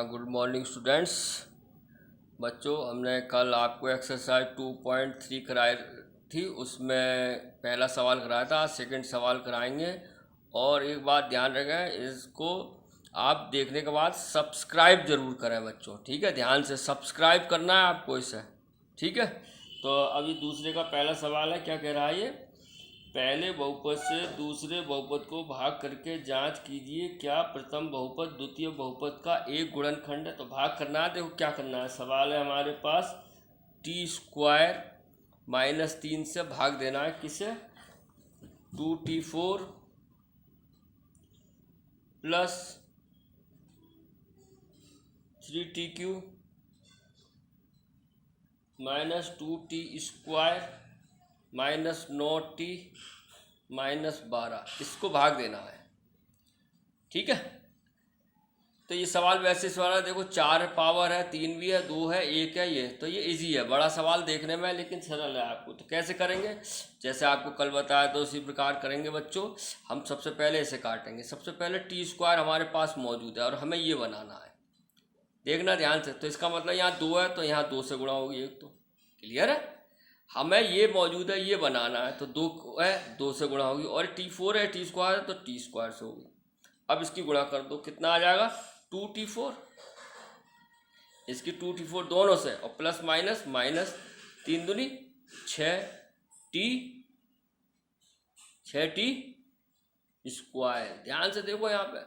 Good morning students. बच्चों, हमने कल आपको एक्सरसाइज 2.3 कराई थी, उसमें पहला सवाल कराया था, सेकंड सवाल कराएंगे। और एक बात ध्यान रखें, इसको आप देखने के बाद सब्सक्राइब जरूर करें बच्चों, ठीक है। ध्यान से सब्सक्राइब करना है आपको इसे, ठीक है। तो अभी दूसरे का पहला सवाल है, क्या कह रहा है ये? पहले बहुपद से दूसरे बहुपद को भाग करके जांच कीजिए क्या प्रथम बहुपद द्वितीय बहुपद का एक गुणनखंड है। तो भाग करना है, देखो क्या करना है। सवाल है हमारे पास t² -3 से भाग देना है, किसे? 2t4 plus 3t³ -2t² -9t -12, इसको भाग देना है, ठीक है। तो ये सवाल वैसे सवाल है, देखो 4 पावर है, 3 भी है, 2 है, 1 है, ये तो ये इजी है, बड़ा सवाल देखने में, लेकिन सरल है आपको। तो कैसे करेंगे? जैसे आपको कल बताया तो उसी प्रकार करेंगे बच्चों। हम सबसे पहले इसे काटेंगे। सबसे पहले t² हमारे पास मौजूद है और हमें ये बनाना है, देखना ध्यान से। तो इसका मतलब यहाँ 2 है तो यहाँ 2 से गुणा होगी, एक तो क्लियर है। हमें ये मौजूद है, ये बनाना है, तो 2 है, 2 से गुणा होगी। और t4 है, t² है, तो t² से होगी। अब इसकी गुणा कर दो, कितना आ जाएगा? 2t4, इसकी 2t4 दोनों से, और प्लस माइनस माइनस, 3 दूनी 6t²। ध्यान से देखो यहाँ पे,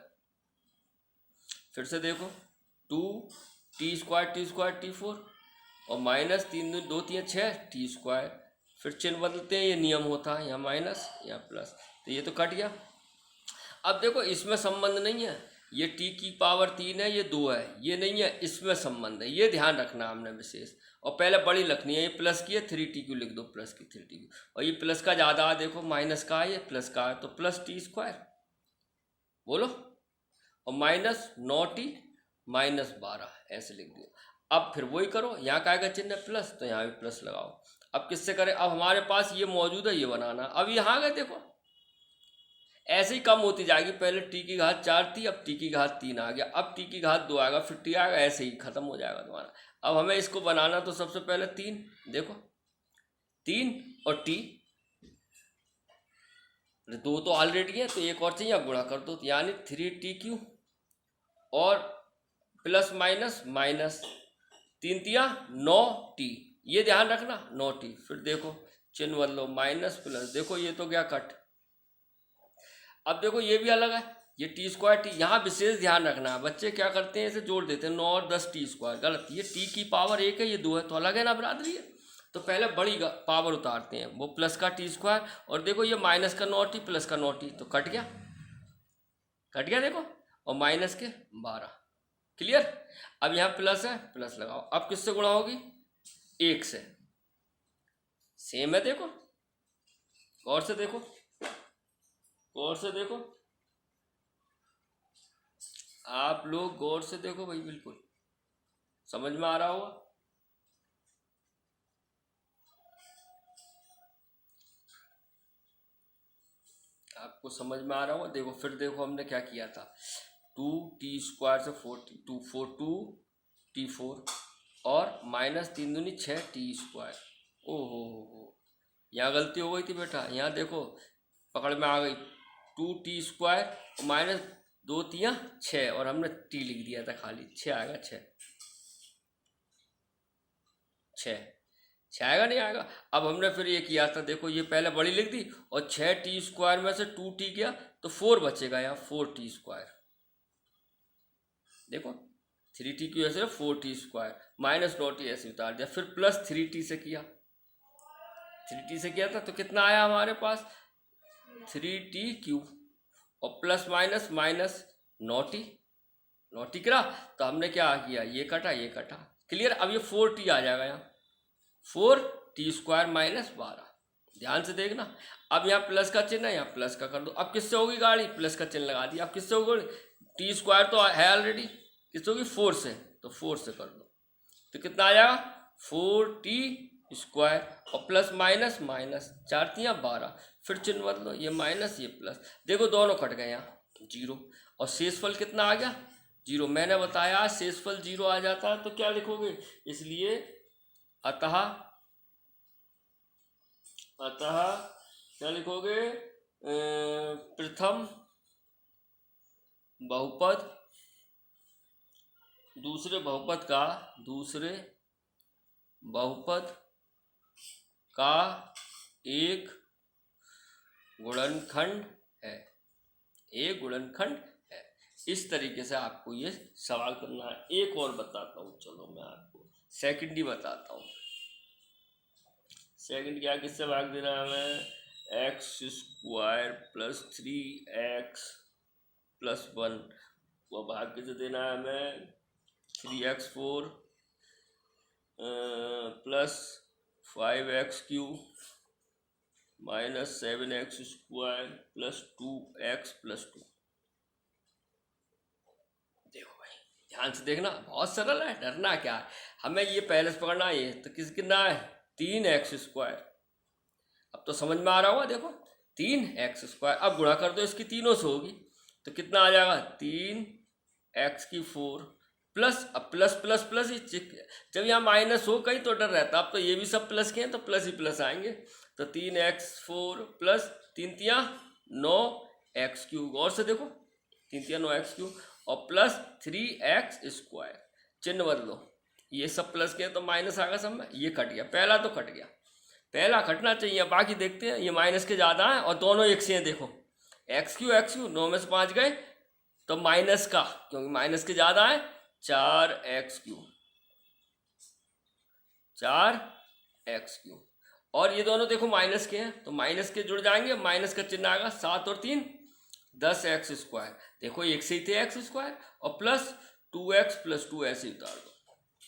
फिर से देखो, 2t² t4 और माइनस 3 दूनी 2 3 6 t²। फिर चिन्ह बदलते हैं, ये नियम होता है, यहाँ माइनस यहाँ प्लस, तो ये तो कट गया। अब देखो इसमें संबंध नहीं है, ये t की पावर 3 है, ये 2 है, ये नहीं है, इसमें संबंध है, ये ध्यान रखना हमने विशेष। और पहले बड़ी लिखनी है, ये प्लस की है, 3t³ लिख दो, प्लस की 3t³। और ये प्लस का ज़्यादा है, देखो माइनस का है, ये प्लस का है, तो प्लस t² बोलो। और माइनस 9t -12, ऐसे लिख दिया। अब फिर वही करो, यहाँ का आएगा चिन्ह प्लस, तो यहाँ भी प्लस लगाओ। अब किससे करें? अब हमारे पास ये मौजूद है, ये बनाना। अब यहाँ गए, देखो ऐसे ही कम होती जाएगी। पहले t की घात 4 थी, अब t की घात 3 आ गया, अब t की घात 2 आएगा, फिर t आएगा, ऐसे ही खत्म हो जाएगा तुम्हारा। अब हमें इसको बनाना, तो सबसे पहले 3, देखो 3 और t 2 तो ऑलरेडी है, तो एक और चाहिए, अब गुणा कर दो, यानी 3t³ और प्लस माइनस माइनस 3 तिया 9t, ये ध्यान रखना 9t। फिर देखो चिन्ह बदलो, माइनस प्लस, देखो ये तो गया कट। अब देखो ये भी अलग है, ये t², यहाँ विशेष ध्यान रखना है। बच्चे क्या करते हैं, इसे जोड़ देते हैं, 9 और 10 t², गलत। ये t की पावर 1 है, ये 2 है, तो अलग है ना बरादरी है। तो पहले बड़ी पावर उतारते हैं, वो प्लस का t², और देखो ये माइनस का 9t प्लस का 9t, तो कट गया, कट गया देखो, और माइनस के 12, क्लियर। अब यहाँ प्लस है, प्लस लगाओ। अब किससे गुणा होगी? 1 से, सेम है, देखो गौर से देखो, गौर से देखो, आप लोग गौर से देखो भाई, बिल्कुल समझ में आ रहा होगा। आपको समझ में आ रहा होगा। देखो फिर देखो हमने क्या किया था, 2t² से 2t4 और माइनस 3 दूनी 6t²। ओहो, यहाँ गलती हो गई थी बेटा, यहाँ देखो पकड़ में आ गई। 2t² माइनस 2 3 6, और हमने t लिख दिया था खाली, 6 आएगा, 6 आएगा, नहीं आएगा। अब हमने फिर ये किया था, देखो ये पहले बड़ी लिख दी, और 6t² में से 2t गया, तो 4 बचेगा यहाँ, 4t²। देखो 3t³ ऐसे 4t² माइनस 9t ऐसे उतार दिया। फिर प्लस 3t से किया, 3t से किया था, तो कितना आया हमारे पास? 3t³ और प्लस माइनस माइनस 9t करा, तो हमने क्या किया, ये कटा, ये कटा, क्लियर। अब ये 4t आ जाएगा यहाँ, 4t² -12, ध्यान से देखना। अब यहाँ प्लस का चिन्ह है, यहाँ प्लस का कर दो। अब किससे होगी गाड़ी? प्लस का चिन्ह लगा दिया। अब किससे होगी? t² तो है ऑलरेडी, किससे होगी? 4 से, तो 4 से कर दो, तो कितना आ जाएगा? 4t² और प्लस माइनस माइनस 4 3 12, फिर चिन्ह बदलो, ये माइनस ये प्लस, देखो दोनों कट गए, यहाँ 0, और शेषफल कितना आ गया? जीरो। मैंने बताया शेषफल जीरो आ जाता है तो क्या लिखोगे, इसलिए अतः क्या लिखोगे, प्रथम बहुपद दूसरे बहुपद का एक गुणनखंड है, इस तरीके से आपको ये सवाल करना है। एक और बताता हूँ, चलो मैं आपको सेकंड ही बताता हूँ। सेकंड क्या, किससे भाग देना है हमें, x square plus 3x plus 1, वो भाग किसे देना है हमें, 3x4 plus 5x cube minus 7x square plus 2x plus 2। देखो भाई ध्यान से देखना, बहुत सरल है, डरना क्या है, हमें ये पहले से पकड़ना है। ये तो कितना है, 3x स्क्वायर। अब तो समझ में आ रहा होगा, देखो 3x स्क्वायर, अब गुणा कर दो इसकी तीनों से होगी तो कितना आ जाएगा, 3x की 4 प्लस, अब प्लस प्लस प्लस ही, जब यहाँ माइनस हो कहीं तो डर रहता, अब तो ये भी सब प्लस के हैं तो प्लस ही प्लस आएंगे। तो 3x4 प्लस 3 तिया 9x क्यूब, और से देखो 3 तिया 9x क्यूब और प्लस 3x स्क्वायर, चिन्ह बदलो, ये सब प्लस के हैं तो माइनस आएगा सब में, ये कट गया, पहला तो कट गया, पहला कटना चाहिए। बाकी देखते हैं, ये माइनस के ज़्यादा है और दोनों एक से हैं, देखो एक्स क्यू 9 में से 5 गए तो माइनस का, क्योंकि माइनस के ज़्यादा है, 4x क्यूब, और ये दोनों देखो माइनस के हैं तो माइनस के जुड़ जाएंगे, माइनस का चिन्ह आएगा, 7 और 3 10x स्क्वायर, देखो एक से ही थे x स्क्वायर, और प्लस 2x प्लस 2 ऐसे ही उतार दो,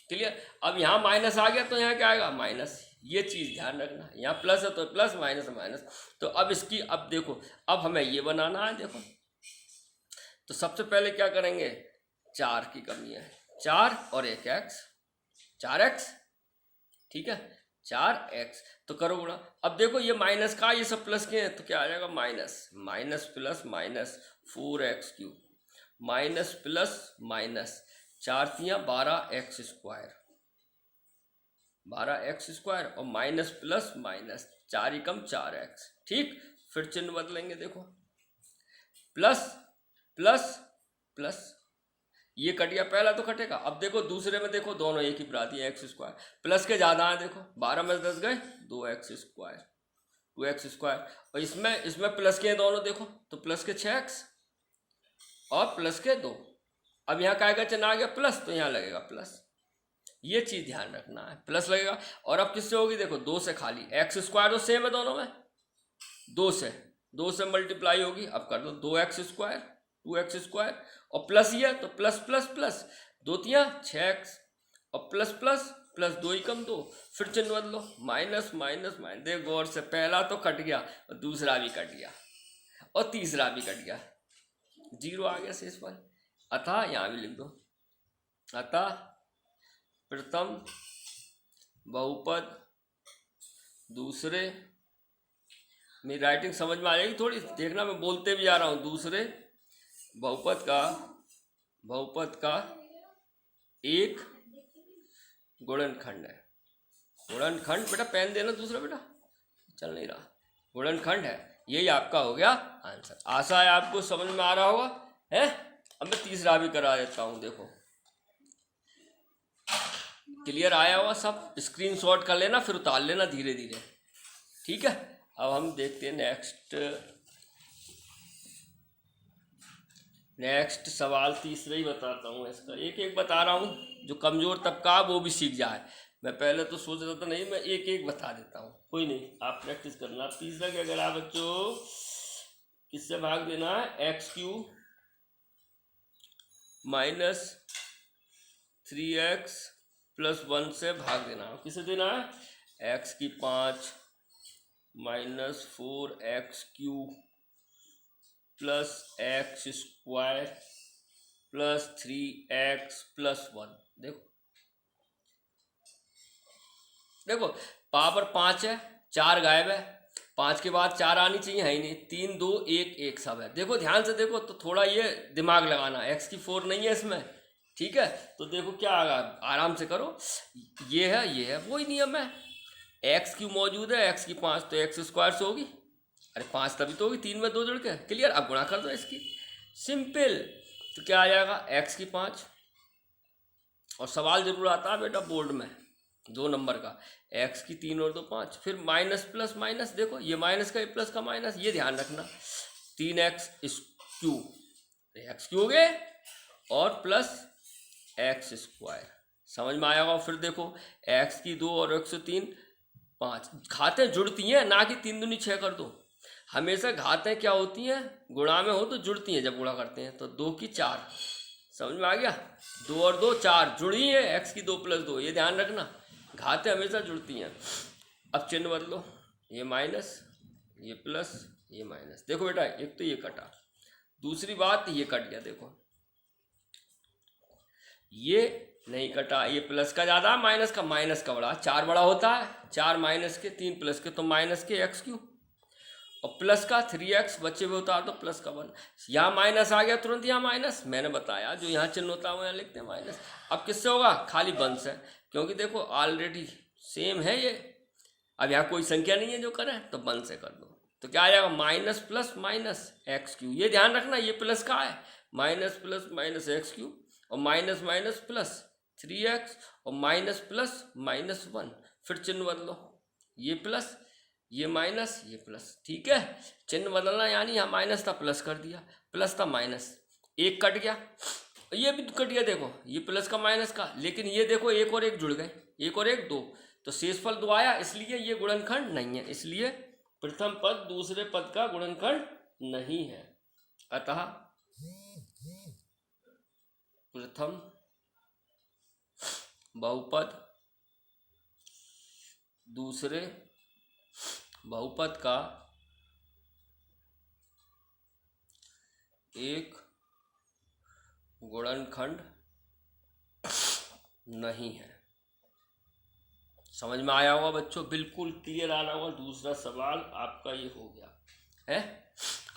क्लियर। अब यहाँ माइनस आ गया तो यहाँ क्या आएगा, माइनस, ये चीज़ ध्यान रखना, यहाँ प्लस है तो प्लस, माइनस है माइनस। तो अब इसकी, अब देखो अब हमें ये बनाना है, देखो तो सबसे पहले क्या करेंगे, 4 की कमी है, 4 और 1x, 4x, ठीक है, 4x, तो करो गुणा। अब देखो ये माइनस का, ये सब प्लस के हैं तो क्या आ जाएगा, minus, minus plus minus 4x cube minus plus minus 4 तिया 12x स्क्वायर, 12x स्क्वायर और माइनस प्लस माइनस 4 एकम 4x, ठीक। फिर चिन्ह बदलेंगे, देखो प्लस प्लस प्लस, ये कट गया, पहला तो कटेगा। अब देखो दूसरे में, देखो दोनों एक ही बराती है, एक्स स्क्वायर, प्लस के ज़्यादा है, देखो 12 में 10 गए, 2x स्क्वायर, 2x स्क्वायर, और इसमें प्लस के हैं दोनों, देखो तो प्लस के 6x और प्लस के 2। अब यहाँ क्या चिन्ह आ गया प्लस, तो यहाँ लगेगा प्लस, ये चीज़ ध्यान रखना है, प्लस लगेगा। और अब किससे होगी, देखो 2 से खाली, एक्स स्क्वायर तो सेम है दोनों में, 2 से मल्टीप्लाई होगी, अब कर दो 2x स्क्वायर 2x स्क्वायर और प्लस ये तो प्लस प्लस प्लस 2 तिया 6x और प्लस प्लस प्लस 2 एकम 2, फिर चिन्ह बदलो, माइनस माइनस माइनस, देख गौर से, पहला तो कट गया और दूसरा भी कट गया और तीसरा भी कट गया, 0 आ गया शेषफल। अतः यहाँ भी लिख दो, अतः प्रथम बहुपद दूसरे, मेरी राइटिंग समझ में आ जाएगी थोड़ी, देखना मैं बोलते भी जा रहा हूँ, दूसरे बहुपद का एक गुणनखंड है, गुणनखंड, बेटा पेन देना दूसरा, बेटा चल नहीं रहा, गुणनखंड है, यही आपका हो गया आंसर। आशा है आपको समझ में आ रहा होगा, है। अब मैं तीसरा भी करा देता हूँ, देखो क्लियर आया हुआ सब, स्क्रीनशॉट कर लेना फिर उतार लेना धीरे धीरे, ठीक है। अब हम देखते हैं नेक्स्ट सवाल, तीसरा ही बताता हूँ इसका, एक एक बता रहा हूँ, जो कमज़ोर तबका वो भी सीख जाए। मैं पहले तो सोच रहा था नहीं, मैं एक एक बता देता हूँ, कोई नहीं, आप प्रैक्टिस करना। तीसरा क्या करा बच्चों, किससे भाग देना है, x cube minus 3x plus 1 से भाग देना है, किसे देना है, x की 5 minus 4x cube plus x square plus 3x plus 1। देखो पावर 5 है, 4 गायब है, 5 के बाद 4 आनी चाहिए, है ही नहीं, 3 2 1 1 सब है। देखो ध्यान से देखो तो थोड़ा ये दिमाग लगाना, x की 4 नहीं है इसमें, ठीक है, तो देखो क्या आएगा, आराम से करो। ये है वही नियम है, एक्स क्यू मौजूद है, एक्स की 5 तो एक्स स्क्वायर से होगी, अरे 5 तभी तो होगी, 3 में 2 जुड़ के, क्लियर। अब गुणा कर दो इसकी, सिंपल। तो क्या आ जाएगा, एक्स की 5, और सवाल जरूर आता है बेटा बोर्ड में 2 नंबर का, एक्स की 3 और 2 5, फिर माइनस प्लस माइनस, देखो ये माइनस का, ये प्लस का माइनस, ये ध्यान रखना, 3x क्यू, एक्स क्यू हो गए और प्लस एक्स स्क्वायर, समझ में आया होगा। फिर देखो एक्स की 2 और 103 5, घातें जुड़ती हैं, ना कि 3 दूनी 6 कर दो। हमेशा घातें क्या होती हैं, गुणा में हो तो जुड़ती हैं, जब गुणा करते हैं तो 2 की 4, समझ में आ गया, 2 और 2 4 जुड़ी है, एक्स की 2 + 2, ये ध्यान रखना, घातें हमेशा जुड़ती हैं। अब चिन्ह बदलो, ये माइनस, ये प्लस, ये माइनस, देखो बेटा एक तो ये कटा, दूसरी बात ये कट गया, देखो ये नहीं कटा, ये प्लस का ज़्यादा, माइनस का बड़ा, 4 बड़ा होता है, 4 माइनस के 3 प्लस के, तो माइनस के एक्स क्यू, और प्लस का 3x बच्चे में उतार दो, प्लस का 1, यहाँ माइनस आ गया तुरंत, यहाँ माइनस, मैंने बताया जो यहाँ चिन्ह होता है वो यहाँ लिखते हैं माइनस। अब किससे होगा, खाली 1 से, क्योंकि देखो ऑलरेडी सेम है ये, अब यहाँ कोई संख्या नहीं है जो करें, तो 1 से कर दो, तो क्या आ जाएगा, minus plus minus x Q, ये ध्यान रखना, ये प्लस का है, minus plus minus x Q, और माइनस माइनस प्लस 3x, और माइनस प्लस माइनस 1, फिर चिन्ह बदलो, ये प्लस, ये माइनस, ये प्लस, ठीक है, चिन्ह बदलना, यानी यहाँ माइनस था प्लस कर दिया, प्लस था माइनस, एक कट गया, ये भी कट गया, देखो ये प्लस का माइनस का, लेकिन ये देखो एक और एक जुड़ गए, एक और एक 2, तो शेषफल 2 आया, इसलिए ये गुणनखंड नहीं है, इसलिए प्रथम पद दूसरे पद का गुणनखंड नहीं है, अतः प्रथम बहुपद दूसरे बहुपद का एक गुणनखंड नहीं है। समझ में आया होगा बच्चों, बिल्कुल क्लियर आ रहा होगा। दूसरा सवाल आपका ये हो गया है।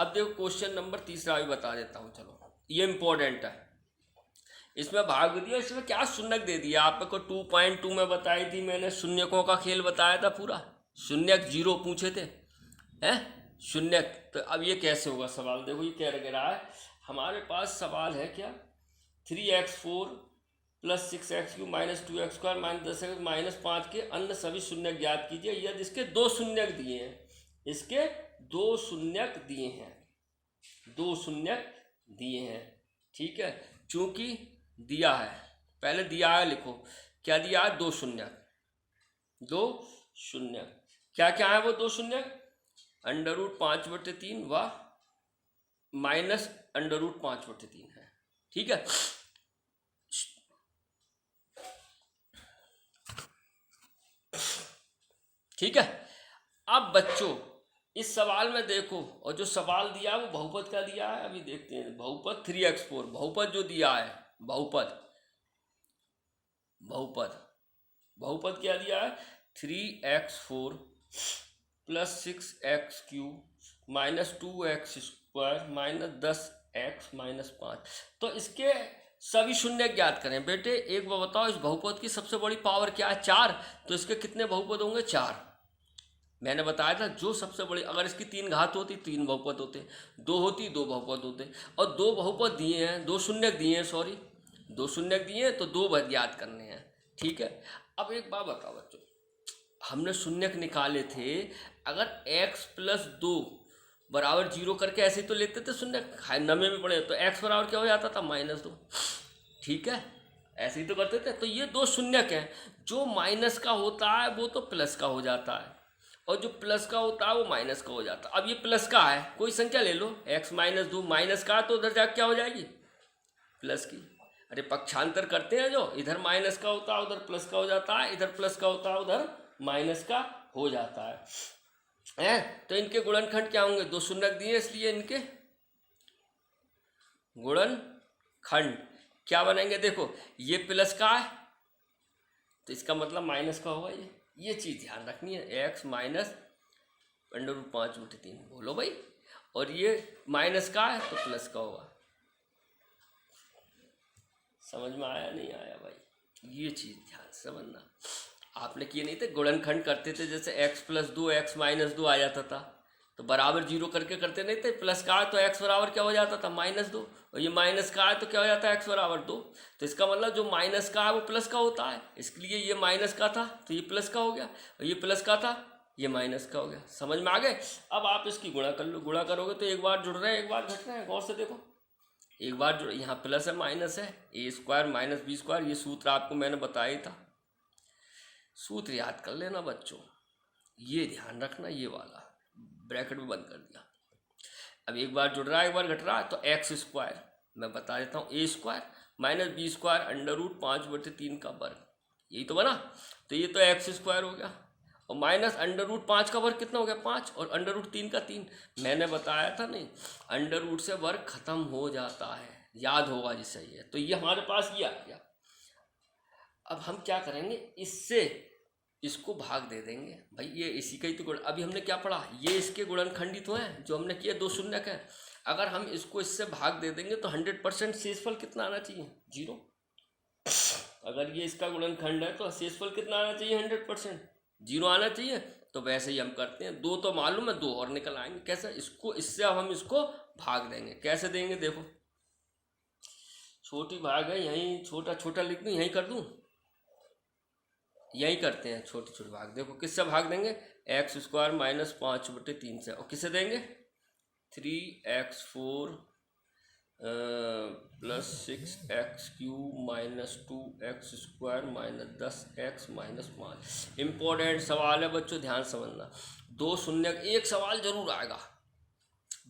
अब देखो क्वेश्चन नंबर 3 भी बता देता हूँ, चलो ये इंपॉर्टेंट है। इसमें भाग दिया, इसमें क्या शून्यक दे दिया आपको, 2.2 में बताई थी मैंने, शून्यकों का खेल बताया था पूरा, शून्यक 0 पूछे थे हैं, शून्यक। तो अब ये कैसे होगा सवाल, देखो ये क्या लग रहा है, हमारे पास सवाल है क्या, 3x4 + 6x³ - 2x² - 10x -5 के अन्य सभी शून्यक ज्ञात कीजिए यदि इसके 2 शून्यक दिए हैं, इसके 2 शून्यक दिए हैं, 2 शून्यक दिए हैं, ठीक है। चूंकि दिया है, पहले दिया है लिखो, क्या दिया है, 2 शून्यक, 2 शून्यक, क्या क्या है वो 2 शून्यक, √5/3 व -√5/3 है, ठीक है। ठीक है, अब बच्चों इस सवाल में देखो, और जो सवाल दिया है वो बहुपद का दिया है, अभी देखते हैं बहुपद 3x4, बहुपद जो दिया है, बहुपद बहुपद क्या दिया है, 3x4 + 6x³ - 2x² - 10x - 5, तो इसके सभी शून्य ज्ञात करें। बेटे एक बार बताओ, इस बहुपद की सबसे बड़ी पावर क्या है, 4, तो इसके कितने बहुपद होंगे, 4। मैंने बताया था जो सबसे बड़ी, अगर इसकी 3 घात होती 3 बहुपद होते, 2 होती 2 बहुपद होते, और 2 बहुपद दिए हैं, 2 शून्यक दिए हैं, सॉरी 2 शून्यक दिए हैं, तो 2 पद ज्ञात करने हैं, ठीक है। अब एक बात बताओ बच्चों, हमने शून्यक निकाले थे, अगर x + 2 = 0 करके ऐसे ही तो लेते थे शून्यक, नवे में पड़े तो x बराबर क्या हो जाता था, -2, ठीक है, ऐसे ही तो करते थे। तो ये 2 शून्यक हैं, जो माइनस का होता है वो तो प्लस का हो जाता है, और जो प्लस का होता है वो माइनस का हो जाता है। अब ये प्लस का है, कोई संख्या ले लो, x - 2 माइनस का, तो उधर जाके क्या हो जाएगी, प्लस की। अरे पक्षांतर करते हैं, जो इधर माइनस का होता है उधर प्लस का हो जाता है, इधर प्लस का होता है उधर माइनस का हो जाता है। तो इनके गुणनखंड क्या होंगे, 2 शून्यक दिए इसलिए इनके गुणनखंड क्या बनेंगे, देखो ये प्लस का है तो इसका मतलब माइनस का होगा, ये चीज़ ध्यान रखनी है, x - √5/3, बोलो भाई, और ये माइनस का है तो प्लस का होगा, समझ में आया नहीं आया भाई? ये चीज़ ध्यान से समझना। आपने किए नहीं थे, गुणनखंड करते थे, जैसे x + 2 x - 2 आ जाता था, तो बराबर जीरो करके करते नहीं थे। प्लस का है तो x बराबर क्या हो जाता था, -2, और ये माइनस का है तो क्या हो जाता है, x बराबर 2। तो इसका मतलब जो माइनस का है वो प्लस का होता है, इसलिए ये माइनस का था तो ये प्लस का हो गया, और ये प्लस का था ये माइनस का हो गया। समझ में आ गए? अब आप इसकी गुणा कर लो, गुणा करोगे तो एक बार जुड़ रहे हैं एक बार घट रहे हैं। गौर से देखो, एक बार जो यहाँ प्लस है माइनस है, a² - b², ये सूत्र आपको मैंने बताया ही था। सूत्र याद कर लेना बच्चों, ये ध्यान रखना, ये वाला ब्रैकेट में बंद कर दिया। अब एक बार जुड़ रहा है एक बार घट रहा है, तो x² मैं बता देता हूँ, a² - b² √5/3 का वर्ग, यही तो बना। तो ये तो x² हो गया, और माइनस √5 का वर्ग कितना हो गया, 5, और √3 का 3। मैंने बताया था नहीं, अंडर रूट से वर्ग खत्म हो जाता है, याद होगा जिससे ये। तो ये हमारे पास ये आ गया। अब हम क्या करेंगे, इससे इसको भाग दे देंगे भाई, ये इसी का ही तो गुण। अभी हमने क्या पढ़ा, ये इसके गुणनखंडी तो हैं जो हमने किया, 2 शून्यक है। अगर हम इसको इससे भाग दे देंगे तो 100% शेषफल कितना आना चाहिए, 0। अगर ये इसका गुणनखंड है तो शेषफल कितना आना चाहिए, 100% 0 आना चाहिए। तो वैसे ही हम करते हैं, 2 तो मालूम है, 2 और निकल आएंगे। कैसे, इसको इससे अब हम इसको भाग देंगे। कैसे देंगे, देखो छोटी भाग है, यहीं छोटा छोटा लिख दूँ, यहीं कर दूँ, यही करते हैं छोटे छोटे भाग। देखो किससे भाग देंगे, x² - 5/3 से। और किसे देंगे, 3x4 + 6x³ - 2x² - 10x - 5। Important सवाल है बच्चों, ध्यान समझना। 2 शून्यक, एक सवाल जरूर आएगा,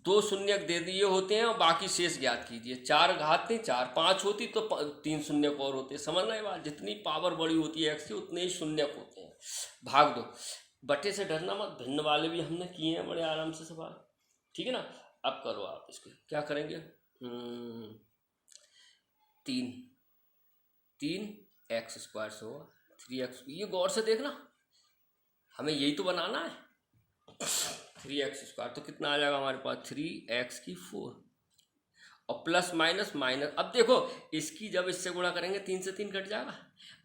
2 शून्यक दे दिए होते हैं और बाकी शेष ज्ञात कीजिए। 4 घात नहीं, 4 5 होती तो 3 शून्यक और होते। समझना ये बात, जितनी पावर बड़ी होती है x की उतने ही शून्यक होते हैं। भाग दो, बटे से डरना मत, भिन्न वाले भी हमने किए हैं बड़े आराम से सवाल, ठीक है ना। अब करो आप इसको, क्या करेंगे, 3 x² से होगा 3x। ये गौर से देखना, हमें यही तो बनाना है। 3x² तो कितना आ जाएगा हमारे पास, 3x⁴, और प्लस माइनस माइनस। अब देखो इसकी जब इससे गुणा करेंगे 3 से 3 कट जाएगा।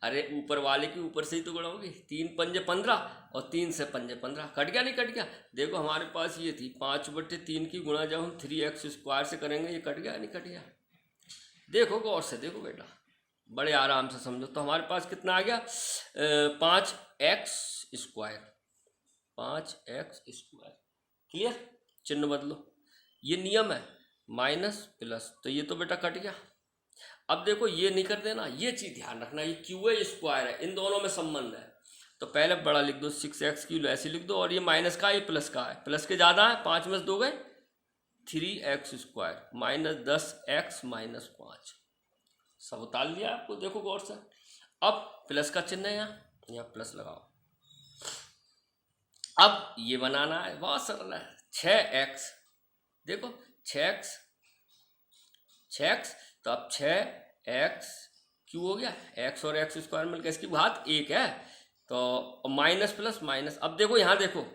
अरे ऊपर वाले की ऊपर से ही तो गुणा होगी, 3 पंजे 15 और 3 से पंजे 15, कट गया नहीं कट गया। देखो हमारे पास ये थी 5/3 की गुणा जब हम 3x² से करेंगे, ये कट गया नहीं कट गया। देखो गौर से देखो बेटा, बड़े आराम से समझो। तो हमारे पास कितना आ गया, 5x², 5x²। क्लियर, चिन्ह बदलो, ये नियम है, माइनस प्लस, तो ये तो बेटा कट गया। अब देखो ये नहीं कर देना, ये चीज़ ध्यान रखना, ये QA² है, इन दोनों में संबंध है। तो पहले बड़ा लिख दो, 6x³ ऐसे लिख दो, और ये माइनस का ये प्लस का है, प्लस के ज़्यादा है, 5 में से 2 गए, 3x² - 10x - 5। सब उतार लिया आपको, देखो गौर से। अब प्लस का चिन्ह है, यहाँ प्लस लगाओ। अब ये बनाना है, बहुत सरल है, 6x। देखो 6x, तो अब 6x क्यों हो गया, x और x² मिलकर इसकी घात 1 है, तो माइनस प्लस माइनस। अब देखो यहाँ देखो,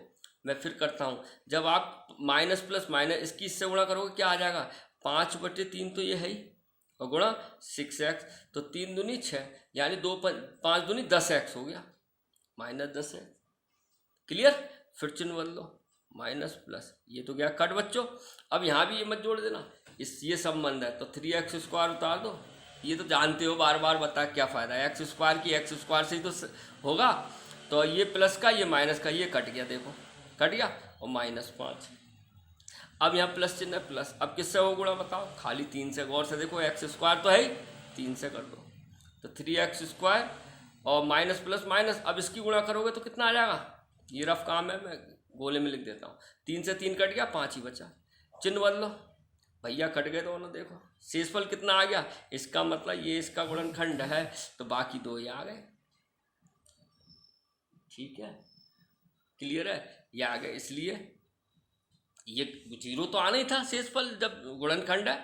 मैं फिर करता हूँ, जब आप माइनस प्लस माइनस इसकी इससे गुणा करोगे क्या आ जाएगा, 5/3 तो ये है ही, और गुणा 6x, तो 3 दूनी 6, यानी 5 दूनी 10x हो गया, -10x। क्लियर, फिर चिन्ह बदल लो, माइनस प्लस, ये तो गया कट बच्चों। अब यहाँ भी ये मत जोड़ देना, ये संबंध है, तो 3x² उतार दो। ये तो जानते हो, बार बार बता क्या फ़ायदा है, x² की x² से ही तो होगा। तो ये प्लस का ये माइनस का ये कट गया, देखो कट गया, और -5। अब यहाँ प्लस चिन्ह है, प्लस। अब किससे हो गुणा बताओ, खाली 3 से। गौर से देखो x² तो है ही, 3 से कर दो, तो 3x² और माइनस प्लस माइनस। अब इसकी गुणा करोगे तो कितना आ जाएगा, ये रफ काम है, मैं गोले में लिख देता हूँ। 3 से 3 कट गया, 5 ही बचा, चिन्ह बदलो भैया, कट गए दोनों। देखो शेषफल कितना आ गया, इसका मतलब ये इसका गुणनखंड है, तो बाकी 2 ये आ गए। ठीक है, क्लियर है, ये आ गए। इसलिए ये 0 तो आना ही था शेषफल जब गुणनखंड है।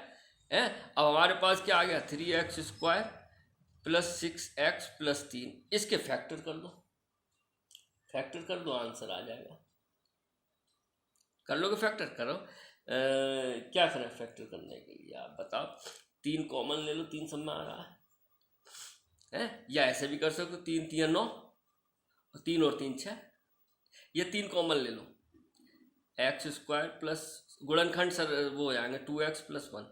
अब हमारे पास क्या आ गया, 3x² + 6x + 3। इसके फैक्टर कर दो, फैक्टर कर दो, आंसर आ जाएगा। कर लोगे फैक्टर, करो। क्या करें फैक्टर करने के लिए, आप बताओ। 3 कॉमन ले लो, 3 सब में आ रहा है, है, या ऐसे भी कर सकते हो 3 3 9 और 3 और 3 6, ये 3 कॉमन ले लो, एक्स स्क्वायर प्लस गुणनखंड सर वो हो जाएंगे 2x + 1।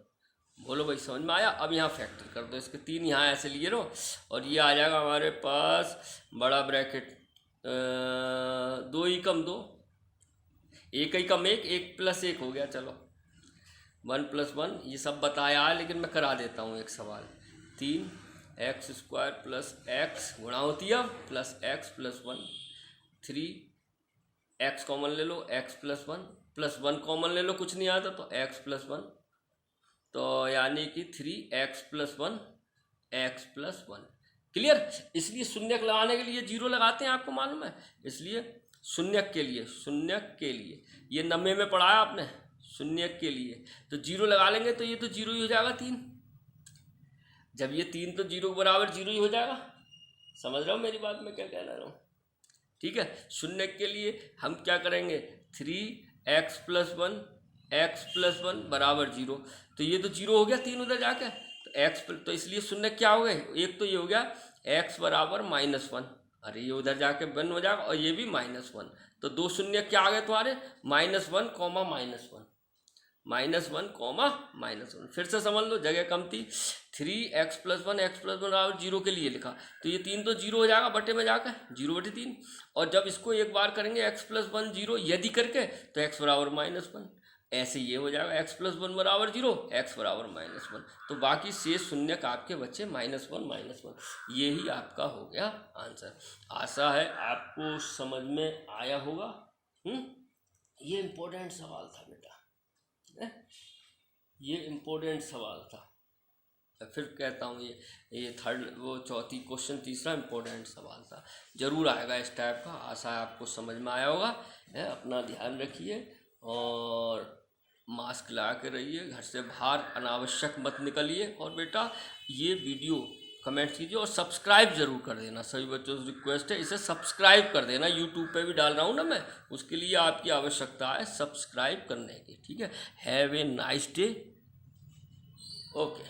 बोलो भाई समझ में आया। अब यहाँ फैक्टर कर दो इसके, 3 यहाँ ऐसे लिए लो और ये आ जाएगा हमारे पास बड़ा ब्रैकेट 2 ही कम 2, 1 ही कम 1, 1 + 1 हो गया। चलो 1 + 1 ये सब बताया है, लेकिन मैं करा देता हूँ एक सवाल। 3x² + x गुणा होती है अब प्लस x + 1, 3x कॉमन ले लो, x + 1 + 1 कॉमन ले लो, कुछ नहीं आता तो x + 1, तो यानी कि 3x + 1 x + 1। क्लियर। इसलिए शून्यक लगाने के लिए 0 लगाते हैं, आपको मालूम है। इसलिए शून्यक के लिए ये 90 में पढ़ा है आपने, शून्यक के लिए तो 0 लगा लेंगे तो ये तो 0 ही हो जाएगा 3। जब ये 3 तो 0 के बराबर 0 ही हो जाएगा। समझ रहे हो मेरी बात में क्या कह रहा हूँ? ठीक है। शून्यक के लिए हम क्या करेंगे, 3x + 1 x + 1 बराबर 0, तो ये तो 0 हो गया 3 उधर जाके, तो x तो इसलिए शून्य क्या हो गए, एक तो ये हो गया x बराबर -1, अरे ये उधर जाके 1 हो जाएगा, और ये भी -1, तो 2 शून्य क्या आ गए तुम्हारे, -1, -1, फिर से समझ लो, जगह कम थी। 3x + 1 x + 1 बराबर 0 के लिए लिखा, तो ये 3 तो 0 हो जाएगा बटे में जाकर, 0/3। और जब इसको एक बार करेंगे x + 1 0 यदि करके, तो x बराबर -1, ऐसे ये हो जाएगा x + 1 बराबर 0, x बराबर -1, तो बाकी शेष शून्यक आपके बच्चे -1, ये ही आपका हो गया आंसर। आशा है आपको समझ में आया होगा। ये इम्पोर्टेंट सवाल था बेटा, ये इम्पोर्टेंट सवाल था। फिर कहता हूँ ये चौथी क्वेश्चन तीसरा इम्पोर्टेंट सवाल था, जरूर आएगा इस टाइप का। आशा है आपको समझ में आया होगा। अपना ध्यान रखिए और मास्क लगा के रहिए, घर से बाहर अनावश्यक मत निकलिए। और बेटा ये वीडियो कमेंट कीजिए और सब्सक्राइब जरूर कर देना, सभी बच्चों से रिक्वेस्ट है, इसे सब्सक्राइब कर देना। यूट्यूब पे भी डाल रहा हूँ ना मैं, उसके लिए आपकी आवश्यकता है सब्सक्राइब करने की। ठीक है। Have a nice day. Okay.